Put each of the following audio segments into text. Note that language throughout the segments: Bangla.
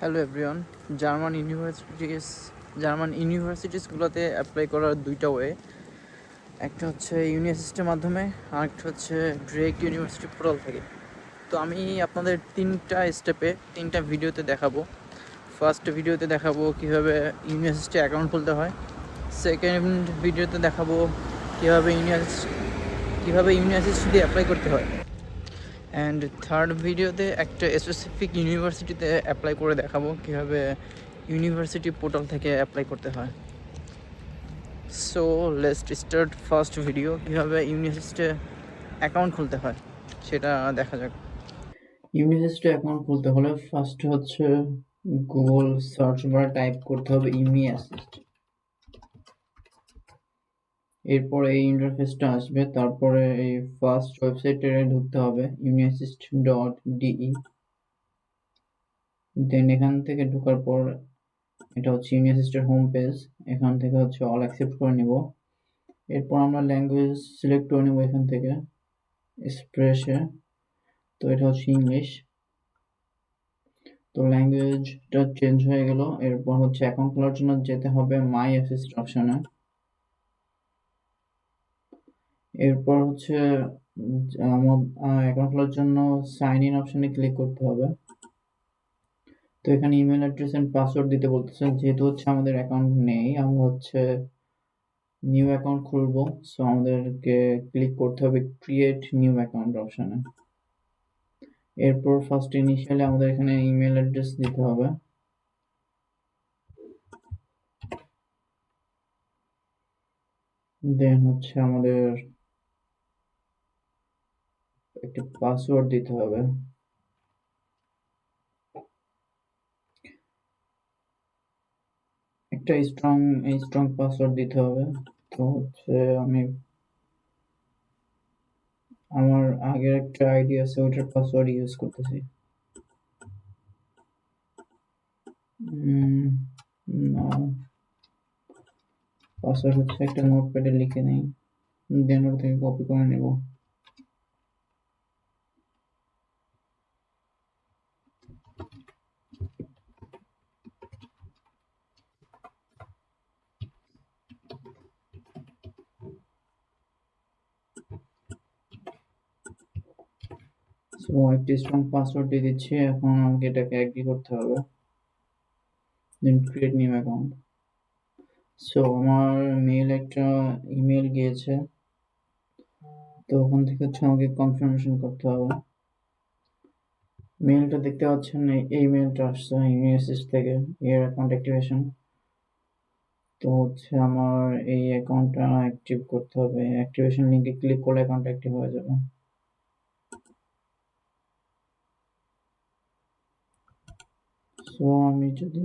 Hello everyone. জার্মান ইউনিভার্সিটিসগুলোতে অ্যাপ্লাই করার দুইটা ওয়ে। একটা হচ্ছে ইউনিভার্সিটির মাধ্যমে, আরেকটা হচ্ছে ডিরেক্ট ইউনিভার্সিটি পোর্টাল থেকে। তো আমি আপনাদের তিনটা ভিডিওতে দেখাবো। ফার্স্ট ভিডিওতে দেখাবো কীভাবে ইউনিভার্সিটি অ্যাকাউন্ট খুলতে হয়। সেকেন্ড ভিডিওতে দেখাবো কীভাবে ইউনিভার্সিটি অ্যাপ্লাই করতে হয়। অ্যান্ড থার্ড ভিডিওতে একটা স্পেসিফিক ইউনিভার্সিটিতে অ্যাপ্লাই করে দেখাবো কীভাবে ইউনিভার্সিটি পোর্টাল থেকে অ্যাপ্লাই করতে হয়। So let's start first video, কীভাবে ইউনিভার্সিটিতে অ্যাকাউন্ট খুলতে হয় সেটা দেখা যাক। ইউনিভার্সিটি অ্যাকাউন্ট খুলতে হলে ফার্স্ট হচ্ছে গুগল সার্চ বারে টাইপ করতে হবে ইউনি অ্যাসিস্ট। এরপরে এই ইন্টারফেসটা আসবে, তারপরে এই ফার্স্ট ওয়েবসাইটে ঢুকতে হবে unassist.de। দেন এখান থেকে ঢোকার পর এটা হচ্ছে ইউনিভার্সিটির হোম পেজ। এখান থেকে হচ্ছে অল অ্যাকসেপ্ট করে নিব। এরপর আমরা ল্যাঙ্গুয়েজ সিলেক্ট করে নেব এখান থেকে এক্সপ্রেসে। তো এটা হচ্ছে ইংলিশ। তো ল্যাঙ্গুয়েজটা চেঞ্জ হয়ে গেল। এরপর হচ্ছে অ্যাকাউন্ট খোলার জন্য যেতে হবে মাই অ্যাসিস্ট অপশনে। এরপর হচ্ছে আমার অ্যাকাউন্ট খোলার জন্য সাইন ইন অপশনে ক্লিক করতে হবে। তো এখানে ইমেল অ্যাড্রেস এন্ড পাসওয়ার্ড দিতে বলতেছে, যেহেতু হচ্ছে আমাদের অ্যাকাউন্ট নেই, আমরা হচ্ছে নিউ অ্যাকাউন্ট খুলবো। সো আমাদেরকে ক্লিক করতে হবে ক্রিয়েট নিউ অ্যাকাউন্ট অপশনে। এরপর ফার্স্ট ইনিশিয়ালি আমাদের এখানে ইমেল অ্যাড্রেস দিতে হবে। দেন হচ্ছে আমাদের একটা পাসওয়ার্ড দিতে হবে। একটা স্ট্রং পাসওয়ার্ড দিতে হবে। তো হচ্ছে আমি আমার আগের একটা আইডি আছে ওইটার পাসওয়ার্ড ইউজ করতেছি। না, পাসওয়ার্ড হচ্ছে একটা নোটপ্যাডে লিখে নেই, দেন ওর থেকে কপি করে নেব। সো একটা স্ট্রং পাসওয়ার্ড দিয়ে দিচ্ছি। এখন আমাকে এটাকে অ্যাগ্রি করতে হবে, দেন ক্রিয়েট নিউ অ্যাকাউন্ট। সো আমার একটা ইমেল গিয়েছে, তো ওখান থেকে হচ্ছে আমাকে কনফার্মেশন করতে হবে। মেইলটা দেখতে পাচ্ছেন, এই মেইলটা আসছে ইউনিভার্সিটি থেকে, এর অ্যাকাউন্ট অ্যাক্টিভেশন। তো হচ্ছে আমার এই অ্যাকাউন্টটা অ্যাক্টিভ করতে হবে। অ্যাক্টিভেশন লিংকে ক্লিক করলে অ্যাকাউন্ট অ্যাক্টিভ হয়ে যাবে। সো আমি যদি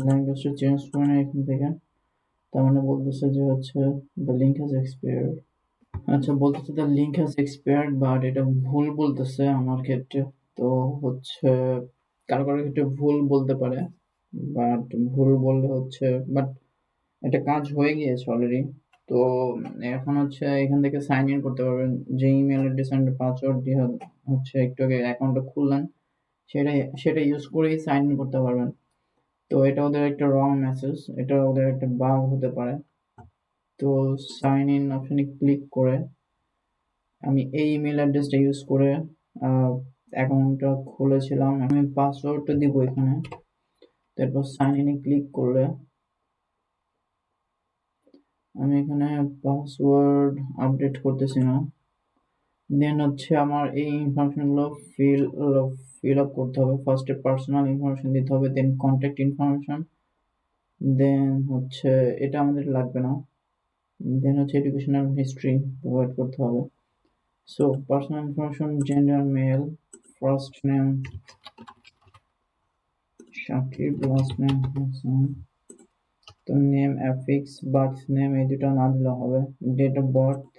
ল্যাঙ্গুয়েজটা চেঞ্জ করে নিই এখান থেকে, তার মানে বলতেছে যে হচ্ছে দ্য লিঙ্ক হ্যাজ এক্সপায়ার্ড। আচ্ছা, বলতেছে the link has expired, but এটা ভুল বলতেছে আমার ক্ষেত্রে। তো হচ্ছে কারো কারো ক্ষেত্রে ভুল বলতে পারে, বাট ভুল বললে হচ্ছে বাট এটা কাজ হয়ে গিয়েছে অলরেডি। তো এখন হচ্ছে এখান থেকে সাইন ইন করতে পারবেন। যে ইমেল অ্যাড্রেস এন্ড পাসওয়ার্ড দিয়ে হচ্ছে একটু আগে অ্যাকাউন্টটা খুললেন, সেটা ইউজ করেই সাইন ইন করতে পারবেন। তো এটা ওদের একটা রং মেসেজ, এটা ওদের একটা বাগ হতে পারে। তো সাইন ইন অপশনে ক্লিক করে আমি এই ইমেল অ্যাড্রেসটা ইউজ করে অ্যাকাউন্টটা খুলেছিলাম। আমি পাসওয়ার্ডটা দিব এখানে। তারপর সাইন ইনে ক্লিক করলে আমি এখানে পাসওয়ার্ড আপডেট করতেছি না। দেন হচ্ছে আমার এই ইনফরমেশনগুলো ফিল আপ করতে হবে। ফার্স্টে পার্সোনাল ইনফরমেশন দিতে হবে, দেন কন্ট্যাক্ট ইনফরমেশন, দেন হচ্ছে এটা আমাদের লাগবে না, দেন হচ্ছে এডুকেশনাল হিস্ট্রি প্রোভাইড করতে হবে। So personal information, gender mail, first name Shakib, last name Hasan, তো নেম অ্যাফিক্স, বার্থ নেম এই দুটো না দিলে হবে। ডেট অফ বার্থ,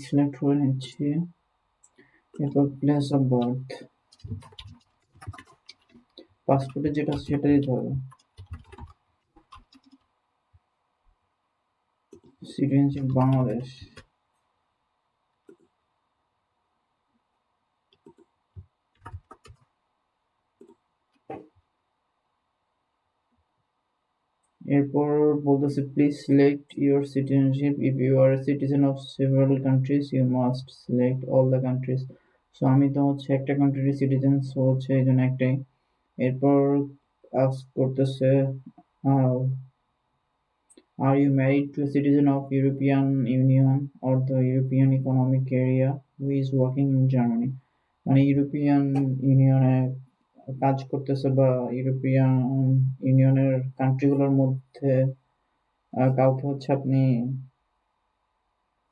সিলেক্ট করে নিচ্ছি। এরপর প্লেস অফ বার্থ, পাসপোর্টে যেটা সেটা দিতে হবে। সিটিজেনশিপ বাংলাদেশ। এরপর বলতেছে please select your citizenship if you are a citizen of several countries you must select all the countries. So আমি তো হচ্ছে একটা কান্ট্রির সিটিজেন, সো হচ্ছে এই জন্য একটাই। এরপর আস্ক করতেছে are you married to a citizen of European Union or the European Economic Area who is working in Germany. মানে ইউরোপিয়ান ইউনিয়নে কাজ করতেছে বা ইউরোপিয়ান ইউনিয়নের কান্ট্রিগুলোর মধ্যে কাউকে হচ্ছে আপনি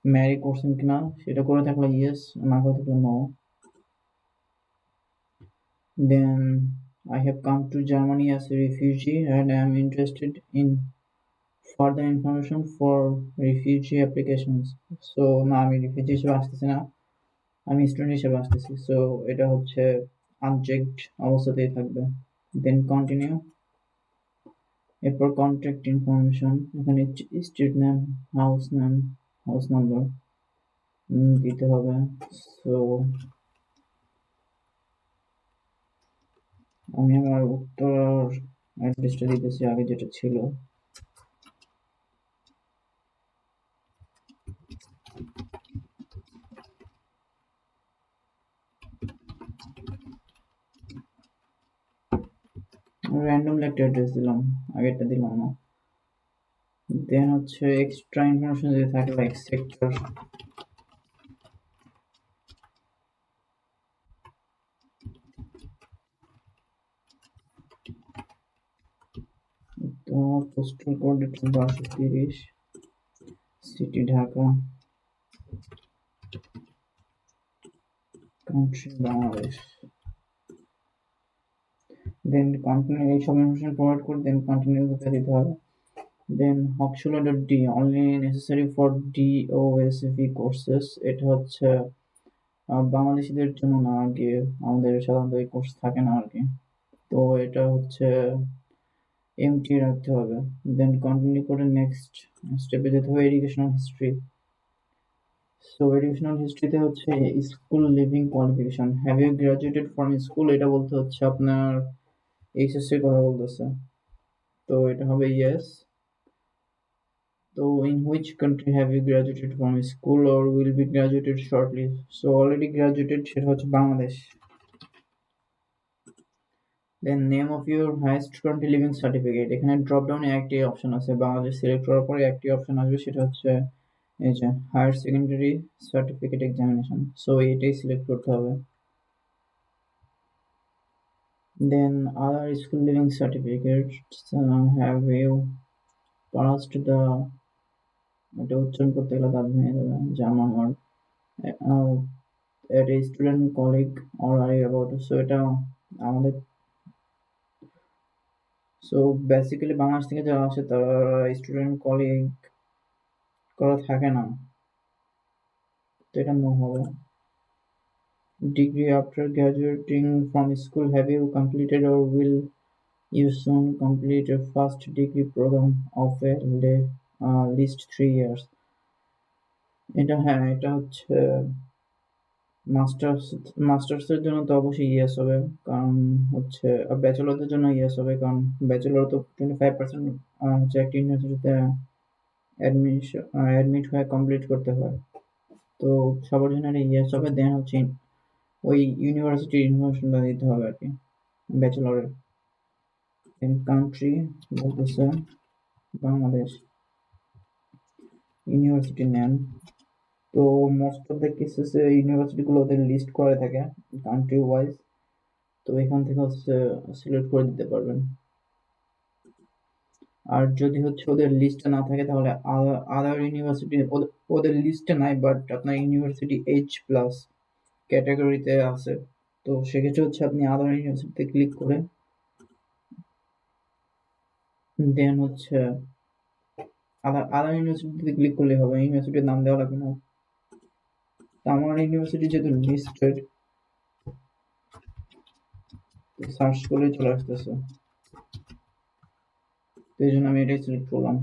ম্যারি করছেন কিনা, সেটা করে থাকলে ইয়েস, না করে থাকলে no. Then I have come to Germany as a refugee and I am interested in further information for refugee applications. So না, আমি রিফিউজি হিসেবে আসতেছি না, আমি স্টুডেন্ট হিসেবে আসতেছি। সো এটা হচ্ছে আনচেকড অবস্থাতেই থাকবে। Then continue. এরপর কন্ট্যাক্ট ইনফরমেশন, এখানে স্ট্রিট নেম, হাউস নাম্বার দিতে হবে। সো আমি আমার উত্তর অ্যাড্রেসটা দিতেছি আগে যেটা ছিল। র্যান্ডমলি একটা অ্যাড্রেস দিলাম, আগেরটা দিলাম না। দেন হচ্ছে এক্সট্রা ইনফরমেশন যদি থাকে লাইক সেক্টর, তো postal code 1230, city Dhaka, country Bangladesh. Then continue, এইসব ইনফরমেশন প্রোভাইড করে দেন কন্টিনিউ দিতে হবে। দেন hochschule.d only necessary for DOSV courses, এটা হচ্ছে বাংলাদেশিদের জন্য না আর কি, আমাদের সাধারণত এই কোর্স থাকে না আর কি, তো এটা হচ্ছে এমটি রাখতে হবে। দেন কন্টিনিউ করে নেক্সট স্টেপে যেতে হবে, এডুকেশনাল হিস্ট্রি। সো এডুকেশনাল হিস্ট্রিতে হচ্ছে school leaving qualification, have you graduated from school, এটা বলতে হচ্ছে আপনার এইচএসসির কথা বলতেছে, তো এটা হবে ইয়েস। তো in which country have you graduated from school or will be graduated shortly? So already graduated, সেটা হচ্ছে Bangladesh. Then name of your highest country living certificate, এখানে ড্রপ ডাউনে একটি অপশন আছে, বাংলাদেশ সিলেক্ট করার পরে একটি অপশন আসবে, সেটা হচ্ছে এই যে higher secondary certificate examination, so এটাই সিলেক্ট করতে হবে। Then other school living certificates, have you passed the, এটা উচ্চারণ করতে গেলে দাঁত ভেঙে যাবে, German word, at a student colleague or are you about to, so এটা আমাদের, সো বেসিক্যালি বাংলাদেশ থেকে যারা আসে তারা স্টুডেন্ট কলিগ করা থাকে না, তো এটা নো হবে। Degree after graduating from school, have you completed or will you soon complete a first degree program of a least 3 years, এটা হ্যাঁ, এটা হচ্ছে মাস্টার্সের জন্য তো অবশ্যই ইয়েস হবে, কারণ হচ্ছে ব্যাচেলরদের জন্য ইয়েস হবে, কারণ ব্যাচেলর তো 25% হচ্ছে একটা ইউনিভার্সিটিতে অ্যাডমিট হয়ে কমপ্লিট করতে হয়, তো সবার জন্য এটা ইয়েস হবে। দেন হচ্ছে ওই ইউনিভার্সিটির ইনফরমেশনটা দিতে হবে আর কি ব্যাচেলরের। দেন কান্ট্রি বলতেছে বাংলাদেশ, ইউনিভার্সিটি নেম, তো মোস্ট অফ দ্য কেসেসে ইউনিভার্সিটিগুলো ওদের লিস্ট করে থাকে কান্ট্রি ওয়াইজ, তো এখান থেকে হচ্ছে সিলেক্ট করে দিতে পারবেন। আর যদি হচ্ছে ওদের লিস্টে না থাকে তাহলে আদার ইউনিভার্সিটি, ওদের লিস্টে নাই বাট আপনার ইউনিভার্সিটি H+ ক্যাটাগরিতে আছে, তো সেক্ষেত্রে হচ্ছে আপনি আদার ইউনিভার্সিটিতে ক্লিক করে দেন হচ্ছে আদার ইউনিভার্সিটিতে ক্লিক করলে হবে, ইউনিভার্সিটির নাম দেওয়া লাগবে না। তো আমার ইউনিভার্সিটি যেহেতু লিস্টেড, সার্চ করলেই চলে আসতেছে, তো এই জন্য আমি এটাই সিলেক্ট করলাম।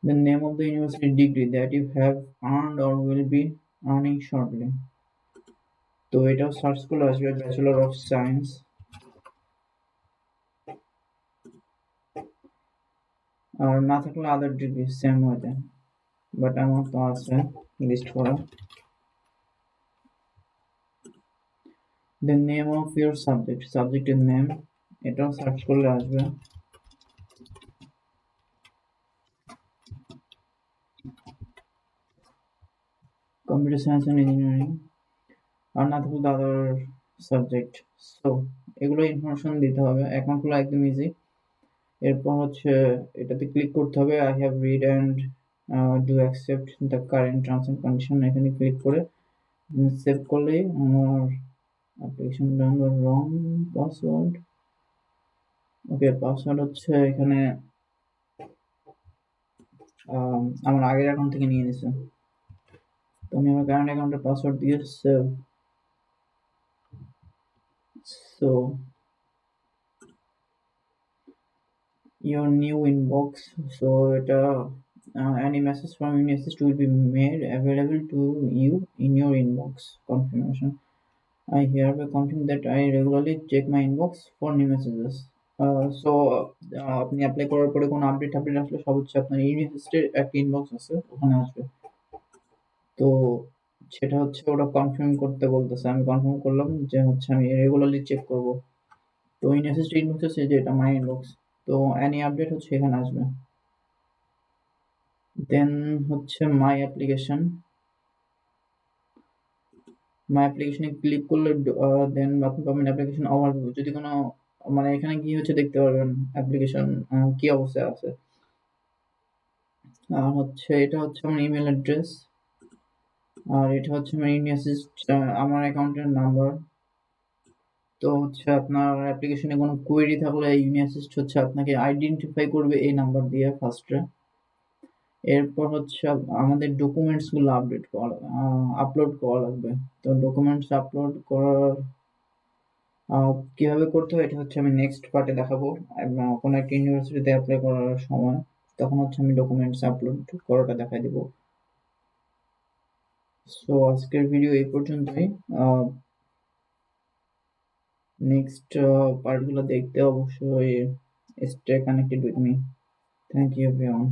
The name of the university degree that you have earned or will be earning shortly. তো এটাও সার্চ করলে আসবে ব্যাচেলর অফ সায়েন্স, আর না থাকলে আদার ডিগ্রি সেম ওয়েতে, বাট আমার তো আছে লিস্ট করা। The name of your subject, সাবজেক্টের নেম, এটাও সার্চ করলে আসবে। কম্পিউটার সায়েন্স অ্যান্ড ইঞ্জিনিয়ারিং, আর না থাকলে আদার সাবজেক্ট। সো এগুলো ইনফরমেশন দিতে হবে। অ্যাকাউন্ট খোলা একদম ইজি। এরপর হচ্ছে এটাতে ক্লিক করতে হবে I have read and do accept the current terms and condition, এখানে ক্লিক করে সেভ করলেই আমার অ্যাপ্লিকেশন নাম্বার রং পাসওয়ার্ড। ওকে, পাসওয়ার্ড হচ্ছে এখানে আমার আগের অ্যাকাউন্ট থেকে নিয়ে নিছে, তো আমি আমার কারেন্ট অ্যাকাউন্টের পাসওয়ার্ড দিয়ে save. So your new inbox, so এটা any message from Unisys will be made available to you in your inbox. Confirmation, I hereby confirm that I regularly check my inbox for new messages. So আপনি অ্যাপ্লাই করার পরে কোনো আপডেট আসলে সব হচ্ছে আপনার ইউনিভার্সিটির একটা ইনবক্স আছে ওখানে আসবে। তো সেটা হচ্ছে ওরা কনফার্ম করতে বলতেছে, আমি কনফার্ম করলাম যে হচ্ছে আমি রেগুলারলি চেক করব। তো ইউনিভার্সিটি ইনবক্স আছে যে এটা মাই ইনবক্স, তো এনি আপডেট হচ্ছে এখানে আসবে। দেন হচ্ছে মাই অ্যাপ্লিকেশন, মাই অ্যাপ্লিকেশনে ক্লিক করলে দেন আপনি পাবেন অ্যাপ্লিকেশন ওভারভিউ। যদি কোনো মানে এখানে গিয়ে হচ্ছে দেখতে পারবেন অ্যাপ্লিকেশন কি অবস্থায় আছে। আর হচ্ছে এটা হচ্ছে আমার ইমেল অ্যাড্রেস, আর এটা হচ্ছে আমার ইউনিভার্সিটি আমার অ্যাকাউন্টের নাম্বার। তো হচ্ছে আপনার অ্যাপ্লিকেশনে কোনো কোয়েরি থাকলে ইউনিভার্সিটি হচ্ছে আপনাকে আইডেন্টিফাই করবে এই নাম্বার দিয়ে ফার্স্টে। এরপর হচ্ছে আমাদের ডকুমেন্টসগুলো আপলোড করা লাগবে। তো ডকুমেন্টস আপলোড করার কিভাবে করতে হয় এটা হচ্ছে আমি নেক্সট পার্টে দেখাবো। কোনো একটা ইউনিভার্সিটিতে অ্যাপ্লাই করার সময় তখন হচ্ছে আমি ডকুমেন্টস আপলোড করাটা দেখাই দিব। সো আজকের ভিডিও এই পর্যন্তই। নেক্সট পার্টগুলো দেখতে অবশ্যই stay connected with me. Thank you everyone.